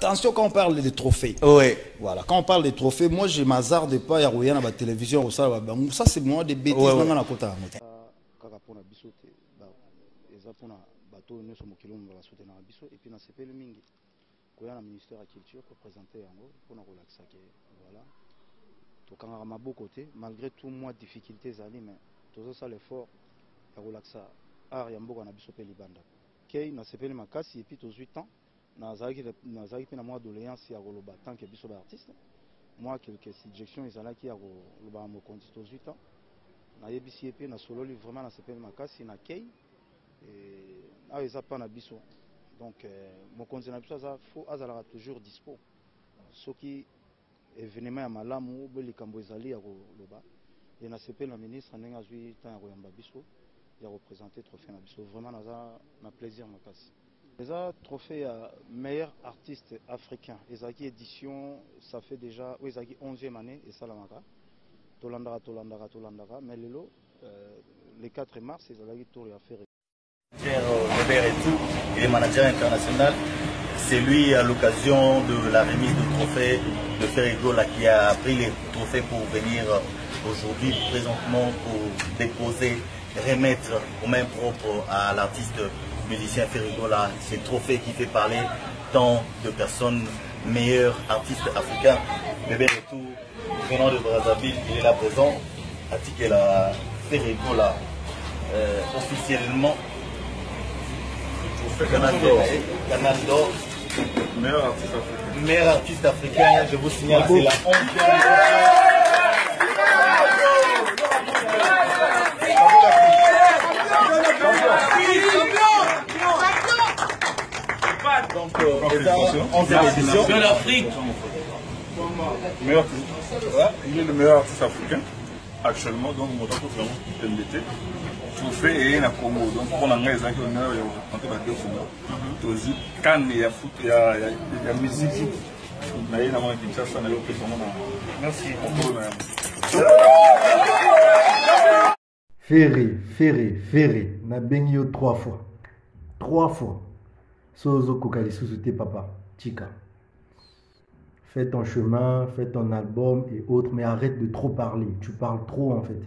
attention quand on parle des trophées. Oui. Voilà, quand on parle des trophées, moi je m'hazarde pas à regarder dans la télévision. Ça c'est moi des bêtises. Ouais, ouais. Et puis, on mingi. Koya na ministère de la culture pour présenter yango pour na relaxer voilà to kanga ma beau côté malgré tout moi difficultés ali mais tout ça l'effort ya relaxer art ya mboka na biso pe libanda kei na sepeli makasi et puis tous 8 ans na zaki na moi doléance ya koloba tant que biso ba artiste moi quelques suggestions ezalaki ya koloba mo konti tous 8 ans na yebisi et puis na solo vraiment na sepeli makasi na kei et a eza pa na biso. Donc, mon conseil faut toujours dispo. Ce qui est événement à Malamu, les Cambozali à Loba. Et na CP le ministre n'a pas eu temps à Biso, il a représenté trophée na Biso. Vraiment, na plaisir ma casse. Les trophée à meilleur artiste africain. Ezaki édition, ça fait déjà, oui, Ezaki 11e année et ça la maka. Tolandara. Mais le 4 mars, Ezaki tour à faire. Il est manager international. C'est lui, à l'occasion de la remise de trophée de Ferrigola, qui a pris les trophées pour venir aujourd'hui, présentement, pour déposer, remettre aux mains propres à l'artiste musicien Ferrigola ces trophées qui fait parler tant de personnes, meilleurs artistes africains. Bébé Retour, venant de Brazzaville, il est là présent. Attique la Ferrigola officiellement. Canal d'or. Meilleur artiste africain, je vous signale, c'est la 11e. Donc, 11e édition. De l'Afrique. Il est le meilleur artiste africain actuellement, donc mon temps vraiment MDT. Trophée et na Congo, donc pour l'anglais, il y a honneur, il y a deux Congo. Tozi, Cannes, il y a foot, il y a musique. Il y a un Kinshasa, il y a merci. Ferré, na bengi 3 fois. 3 fois. Sozo Kokali Sousuté papa, Tika. Fais ton chemin, fais ton album et autres, mais arrête de trop parler. Tu parles trop en fait.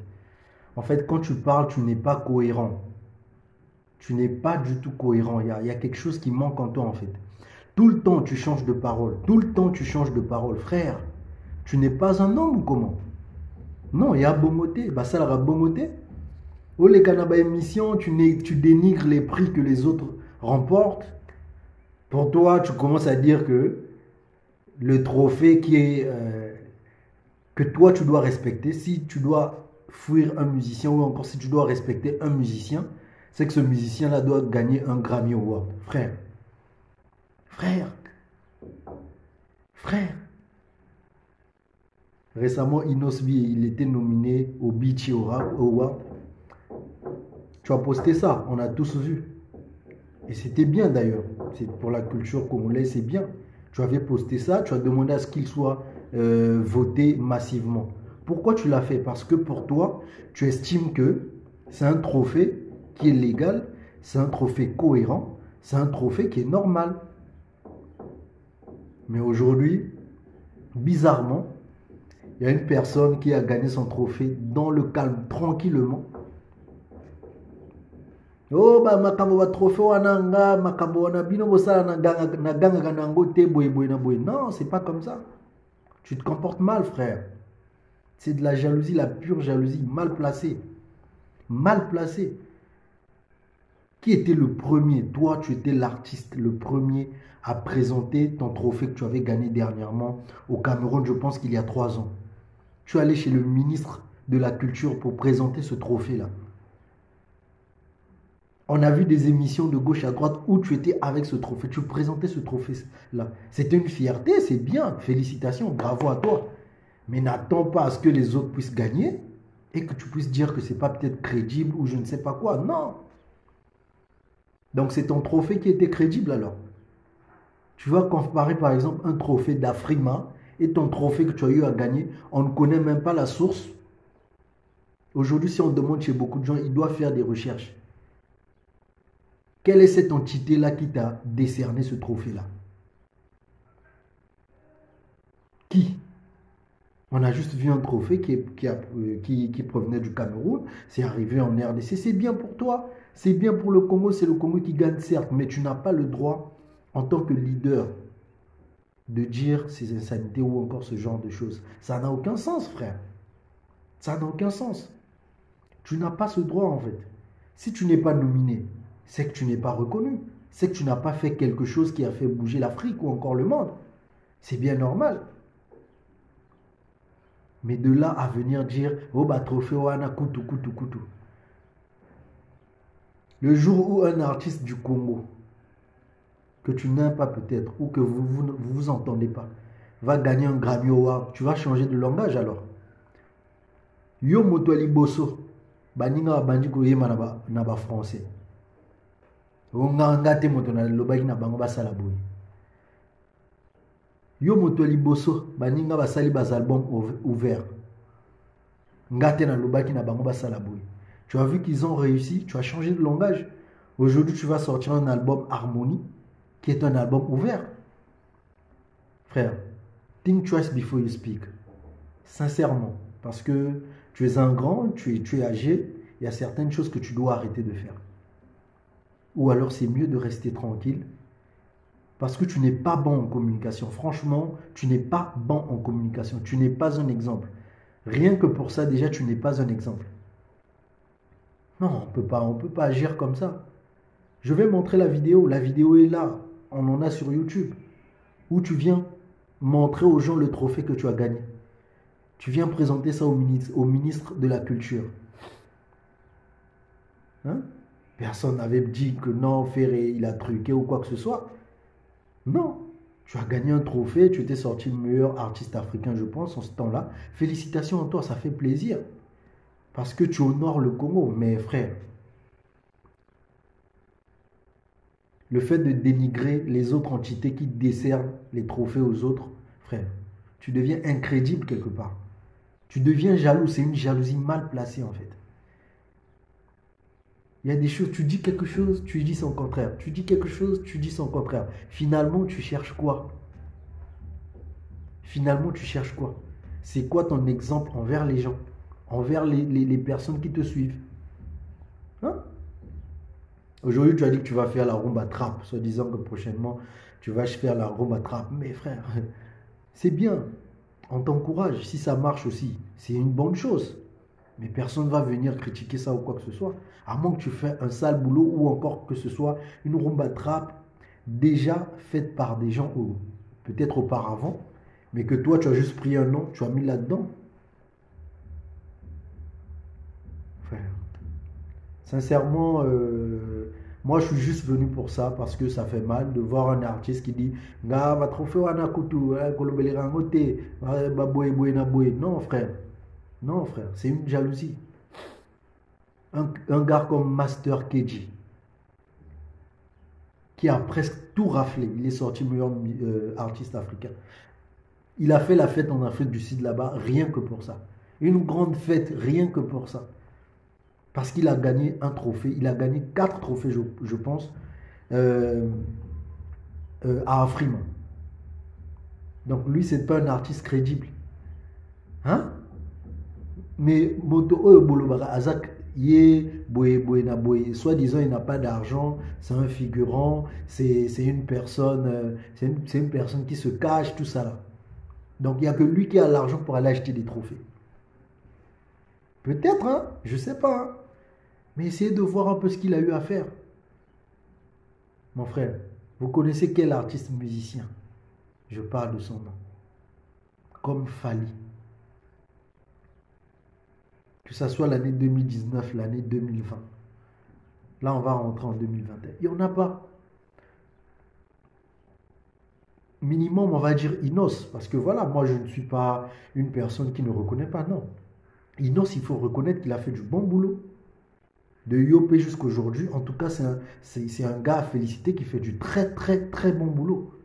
En fait, quand tu parles, tu n'es pas cohérent. Tu n'es pas du tout cohérent. Il y a quelque chose qui manque en toi, en fait. Tout le temps, tu changes de parole. Tout le temps, tu changes de parole. Frère, tu n'es pas un homme ou comment? Non, il y a Bomoté. Bah, ça, la Bomoté. Oh, les Canaba émissions, tu dénigres les prix que les autres remportent. Pour toi, tu commences à dire que le trophée qui est... que toi, tu dois respecter, si tu dois fuir un musicien ou encore si tu dois respecter un musicien, c'est que ce musicien-là doit gagner un Grammy Award. Frère. Récemment, Inosbi, il était nominé au Beachy Award. Tu as posté ça, on a tous vu. Et c'était bien d'ailleurs. C'est pour la culture congolaise, c'est bien. Tu avais posté ça, tu as demandé à ce qu'il soit voté massivement. Pourquoi tu l'as fait? Parce que pour toi, tu estimes que c'est un trophée qui est légal, c'est un trophée cohérent, c'est un trophée qui est normal. Mais aujourd'hui, bizarrement, il y a une personne qui a gagné son trophée dans le calme, tranquillement. Oh, bah, makambo ba trophée wananga, makambo wana bino bosala na ganga nango te boye na boye. Non, c'est pas comme ça. Tu te comportes mal, frère. C'est de la jalousie, la pure jalousie, mal placée. Mal placée. Qui était le premier? Toi, tu étais l'artiste, le premier à présenter ton trophée que tu avais gagné dernièrement au Cameroun, je pense qu'il y a 3 ans. Tu es allé chez le ministre de la Culture pour présenter ce trophée-là. On a vu des émissions de gauche à droite où tu étais avec ce trophée. Tu présentais ce trophée-là. C'était une fierté, c'est bien. Félicitations, bravo à toi. Mais n'attends pas à ce que les autres puissent gagner et que tu puisses dire que ce n'est pas peut-être crédible ou je ne sais pas quoi. Non. Donc c'est ton trophée qui était crédible alors. Tu vas comparer par exemple un trophée d'Afrima et ton trophée que tu as eu à gagner. On ne connaît même pas la source. Aujourd'hui, si on demande chez beaucoup de gens, ils doivent faire des recherches. Quelle est cette entité-là qui t'a décerné ce trophée-là? On a juste vu un trophée qui provenait du Cameroun, c'est arrivé en RDC. C'est bien pour toi, c'est bien pour le Congo, c'est le Congo qui gagne certes, mais tu n'as pas le droit en tant que leader de dire ces insanités ou encore ce genre de choses. Ça n'a aucun sens, frère. Ça n'a aucun sens. Tu n'as pas ce droit en fait. Si tu n'es pas nominé, c'est que tu n'es pas reconnu. C'est que tu n'as pas fait quelque chose qui a fait bouger l'Afrique ou encore le monde. C'est bien normal. Mais de là à venir dire, oh bah trophée wana kutu kutu kutu. Le jour où un artiste du Congo, que tu n'aimes pas peut-être, ou que vous entendez pas, va gagner un Grammy Award, tu vas changer de langage alors. Yo motoli boso, baninga bandi ko yema na ba français. Onga ngate moto na lobaki na bango basala boye. Yo motoli boso, baninga basali bas album ouvert. Ngate na lobaki na bango basala boye. Tu as vu qu'ils ont réussi, tu as changé de langage. Aujourd'hui, tu vas sortir un album Harmonie, qui est un album ouvert. Frère, think twice before you speak. Sincèrement, parce que tu es un grand, tu es âgé, il y a certaines choses que tu dois arrêter de faire. Ou alors c'est mieux de rester tranquille, parce que tu n'es pas bon en communication. Franchement, tu n'es pas bon en communication. Tu n'es pas un exemple. Rien que pour ça, déjà, tu n'es pas un exemple. Non, on peut pas agir comme ça. Je vais montrer la vidéo. La vidéo est là. On en a sur YouTube. Où tu viens montrer aux gens le trophée que tu as gagné. Tu viens présenter ça au ministre de la Culture. Hein? Personne n'avait dit que non, Ferré, il a truqué ou quoi que ce soit. Non. Tu as gagné un trophée. Tu étais sorti le meilleur artiste africain, je pense, en ce temps-là. Félicitations à toi, ça fait plaisir. Parce que tu honores le Congo, mes frères. Le fait de dénigrer les autres entités qui décernent les trophées aux autres, frère, tu deviens incrédible quelque part. Tu deviens jaloux, c'est une jalousie mal placée en fait. Il y a des choses, tu dis quelque chose, tu dis son contraire. Tu dis quelque chose, tu dis son contraire. Finalement, tu cherches quoi? Finalement, tu cherches quoi? C'est quoi ton exemple envers les gens? Envers les personnes qui te suivent. Hein? Aujourd'hui, tu as dit que tu vas faire la rumba trap, soit disant que prochainement, tu vas faire la rumba trap. Mais frère, c'est bien. On t'encourage. Si ça marche aussi, c'est une bonne chose. Mais personne ne va venir critiquer ça ou quoi que ce soit. À moins que tu fasses un sale boulot ou encore que ce soit une rumba trap déjà faite par des gens peut-être auparavant, mais que toi, tu as juste pris un nom, tu as mis là-dedans. Sincèrement, moi je suis juste venu pour ça parce que ça fait mal de voir un artiste qui dit non frère, non frère, c'est une jalousie. Un gars comme Master KG qui a presque tout raflé, il est sorti meilleur artiste africain. Il a fait la fête en Afrique du Sud là-bas rien que pour ça. Une grande fête rien que pour ça. Parce qu'il a gagné un trophée. Il a gagné 4 trophées, je pense, à Afrima. Donc lui, c'est pas un artiste crédible. Hein? Mais Moto Bolobara Azak, soi-disant, il n'a pas d'argent, c'est un figurant, c'est une personne, c'est une personne qui se cache, tout ça là. Donc il n'y a que lui qui a l'argent pour aller acheter des trophées. Peut-être, hein? Je sais pas. Hein? Mais essayez de voir un peu ce qu'il a eu à faire. Mon frère, vous connaissez quel artiste musicien? Je parle de son nom. Comme Fali. Que ce soit l'année 2019, l'année 2020. Là, on va rentrer en 2021. Il n'y en a pas. Minimum, on va dire Inos. Parce que voilà, moi, je ne suis pas une personne qui ne reconnaît pas. Non. Inos, il faut reconnaître qu'il a fait du bon boulot. De Yopé jusqu'à aujourd'hui, en tout cas, c'est un gars à féliciter qui fait du très très très bon boulot.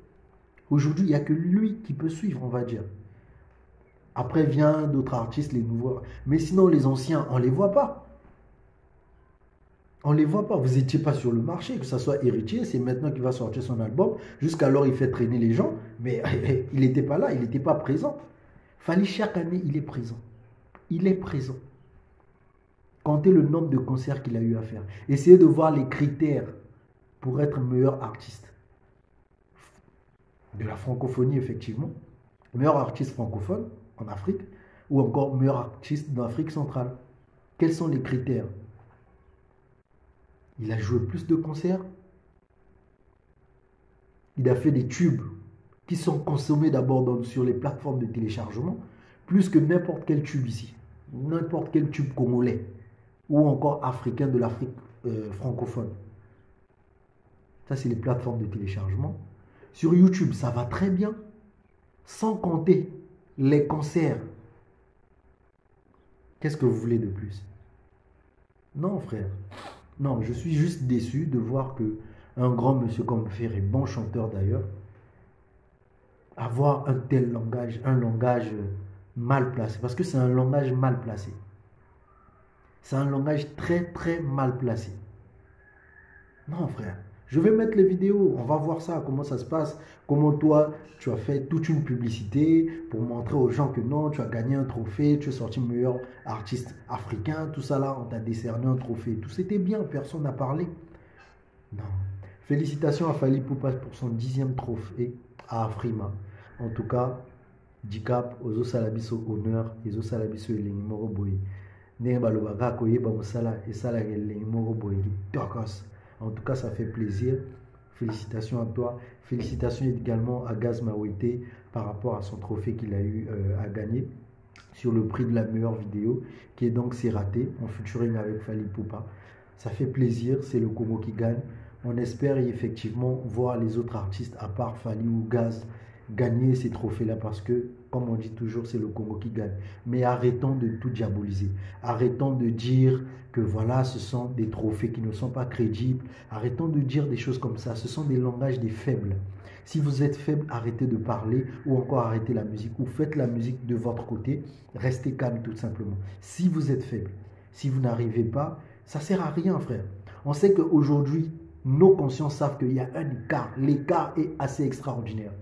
Aujourd'hui, il n'y a que lui qui peut suivre, on va dire. Après, vient d'autres artistes, les nouveaux. Mais sinon, les anciens, on ne les voit pas. On ne les voit pas. Vous n'étiez pas sur le marché, que ce soit Héritier, c'est maintenant qu'il va sortir son album. Jusqu'alors, il fait traîner les gens, mais il n'était pas là, il n'était pas présent. Fally, chaque année, il est présent. Il est présent. Comptez le nombre de concerts qu'il a eu à faire. Essayez de voir les critères pour être meilleur artiste. De la francophonie, effectivement. Meilleur artiste francophone en Afrique ou encore meilleur artiste d'Afrique centrale. Quels sont les critères? Il a joué plus de concerts. Il a fait des tubes qui sont consommés d'abord sur les plateformes de téléchargement, plus que n'importe quel tube ici. N'importe quel tube congolais ou encore africain de l'Afrique francophone. Ça, c'est les plateformes de téléchargement. Sur YouTube, ça va très bien, sans compter les concerts. Qu'est-ce que vous voulez de plus? Non, frère. Non, je suis juste déçu de voir que un grand monsieur comme Ferré, bon chanteur d'ailleurs, avoir un tel langage, un langage mal placé. Parce que c'est un langage mal placé. C'est un langage très très mal placé. Non, frère. Je vais mettre les vidéos, on va voir ça, comment ça se passe, comment toi, tu as fait toute une publicité pour montrer aux gens que non, tu as gagné un trophée, tu es sorti meilleur artiste africain, tout ça là, on t'a décerné un trophée, tout c'était bien, personne n'a parlé. Non. Félicitations à Fally Ipupa pour son 10e trophée à Afrima. En tout cas, Dicap, Ozo Salabiso honneur, Ozo Salabiso et Moro Boy. Nebalobaga Koyeba Musala et Salah et Moro Boy. En tout cas, ça fait plaisir. Félicitations à toi. Félicitations également à Gaz Mawete par rapport à son trophée qu'il a eu à gagner sur le prix de la meilleure vidéo, qui est donc C'est raté, en featuring avec Fally Ipupa. Ça fait plaisir, c'est le Congo qui gagne. On espère effectivement voir les autres artistes, à part Fally ou Gaz, gagner ces trophées-là parce que, comme on dit toujours, c'est le Congo qui gagne. Mais arrêtons de tout diaboliser. Arrêtons de dire que voilà, ce sont des trophées qui ne sont pas crédibles. Arrêtons de dire des choses comme ça. Ce sont des langages des faibles. Si vous êtes faible, arrêtez de parler ou encore arrêtez la musique ou faites la musique de votre côté. Restez calme tout simplement. Si vous êtes faible, si vous n'arrivez pas, ça ne sert à rien, frère. On sait qu'aujourd'hui, nos consciences savent qu'il y a un écart. L'écart est assez extraordinaire.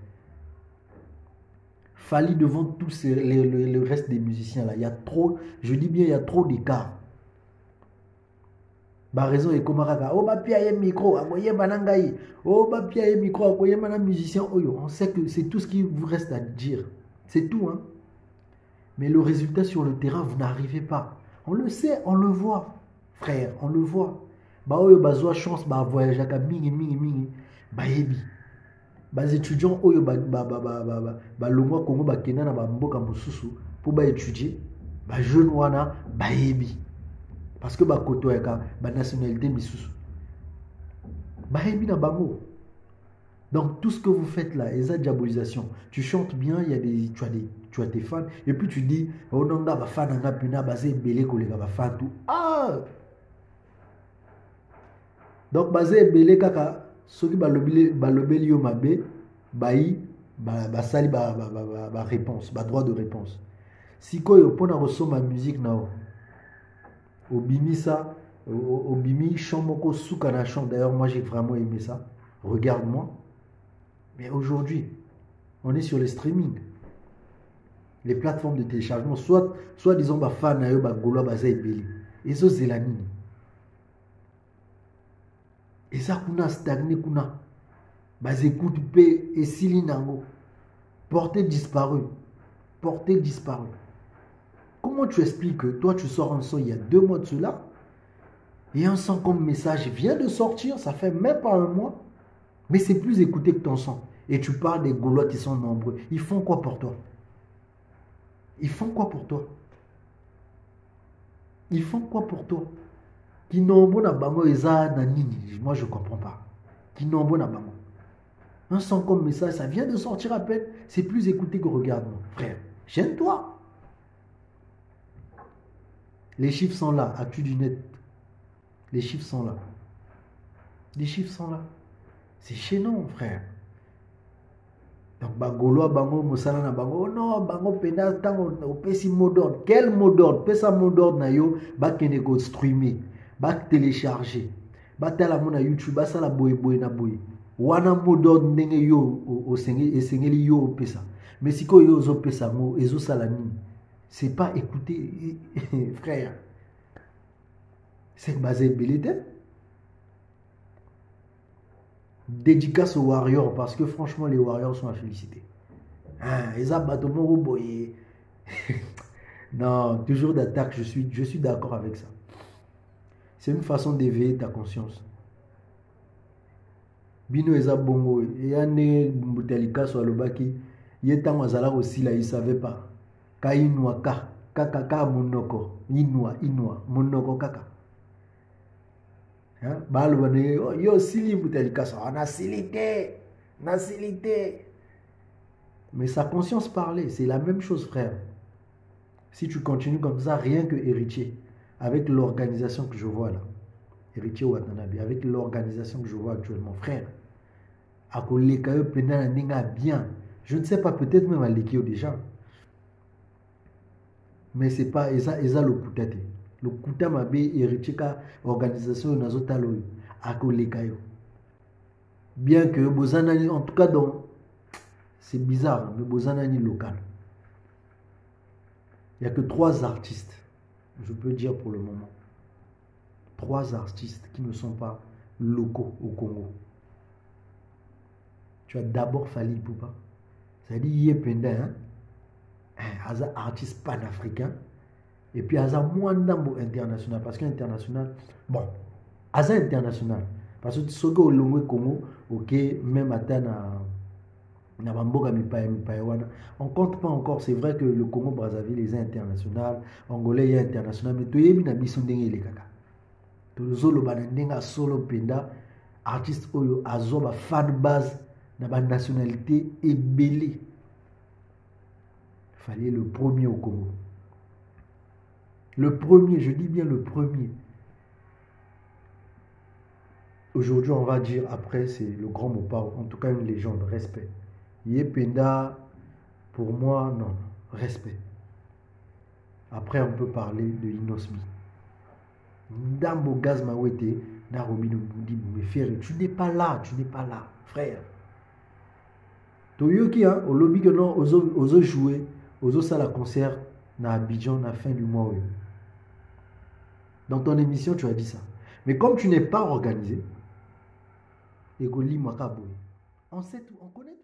Fally devant tous le reste des musiciens là, il y a trop, je dis bien il y a trop d'écart. Bah raison est comme oh bah pia micro, amoye banangai, oh bah pia micro, amoye manan musicien, on sait que c'est tout ce qui vous reste à dire, c'est tout hein. Mais le résultat sur le terrain vous n'arrivez pas, on le sait, on le voit, frère, on le voit. Bah bah zoa chance bah voyager à mingi bah yebi. Les étudiants oyo longwa Congo bakenda na mboka mosusu pour ba étudier ba jeune wana ba yebi parce que ba koto ya ba nationalité misusu ba yebi na bango. Donc tout ce que vous faites là, les diabolisation, tu chantes bien, il y a tu as tes fans et puis tu dis oh non ba fan nga pina basé belé kolega ba fan tout ah donc basé belé kaka soki balobeli yo mabe bayi basali ba réponse ba droit de réponse sikoyo pona kosoma musique nao obimi ça obimi chant moko suka na chant. D'ailleurs moi j'ai vraiment aimé ça, regarde-moi. Mais aujourd'hui on est sur les streaming, les plateformes de téléchargement, soit disons ba fan na yo ba golo baza ebeli ezo zelani. Et ça, kuna stagné, kuna. Bas écoute, paix et silinango. Portée disparue. Portée disparue. Comment tu expliques que toi, tu sors un son il y a 2 mois de cela, et un son comme message vient de sortir, ça fait même pas 1 mois, mais c'est plus écouté que ton son. Et tu parles des Gaulois qui sont nombreux. Ils font quoi pour toi? Ils font quoi pour toi? Ils font quoi pour toi? Qui nombre na bango eza na nini? Moi je comprends pas. Qui nombre na bango? Un son comme message, ça vient de sortir à peine, c'est plus écouté que regarde-moi. Frère, gêne-toi. Les chiffres sont là, actu du net. Les chiffres sont là. Les chiffres sont là. C'est gênant, frère. Donc bagolo bango mosala na bango oh non bango pena tango opesi mot d'ordre. Quel mot d'ordre? Pesa mot d'ordre na yo ba kene ko streamer. Ba télécharger, ba tala mona YouTube, ba sala boye na boye. wana modo ndenge yo esengeli yo pesa mais siko yo zo pesa ngo ezo sala nini c'est pas écouter frère c'est basé abilité dédicace aux Warriors parce que franchement les Warriors sont à féliciter ils abattent mon boy non toujours d'attaque je suis d'accord avec ça c'est une façon d'éveiller ta conscience bino eza bongo yane mutalika so alobaki yetango azala aussi là il savait pas ka inwa ka monoko inwa monoko kaka hein balo bane yo sili mutalika so na silité mais sa conscience parlait c'est la même chose frère si tu continues comme ça rien que héritier avec l'organisation que je vois là héritier Watanabe avec l'organisation que je vois actuellement frère à koleka pendant ninga bien je ne sais pas peut-être même à l'équipe déjà mais c'est pas eza le kutate le kuta mabe héritier ka organisation nazotalo à koleka yo bien que bozanani en tout cas donc c'est bizarre mais bozanani local il y a que 3 artistes je peux dire pour le moment 3 artistes qui ne sont pas locaux au Congo. Tu as d'abord Fally Ipupa. C'est-à-dire Yependa, un artiste panafricain. Et puis Aza Mwandambo international. Parce qu'international, bon, Aza international. Parce que ce que au Congo, ok, même à on compte pas encore, c'est vrai que le Congo Brazzaville est international, Angolais est international, mais tout est bien bisondenge les kaka. Tout le bandenga solo penda artiste oyo azoba fan base na ba nationalité ebélé. Fallait le premier au Congo. Le premier, je dis bien le premier. Aujourd'hui, on va dire, après, c'est le grand mot, en tout cas une légende, respect. Yependa, pour moi, non, respect. Après, on peut parler de Inosmi. Ndambo Gaz Mawete, Narobi Nouboudibu, tu n'es pas là, frère. Toyoki, au lobby que non, ozo jouer, ozo sala concert, na Abidjan, na fin du mois. Dans ton émission, tu as dit ça. Mais comme tu n'es pas organisé, Egoli Makaboui, on sait tout, on connaît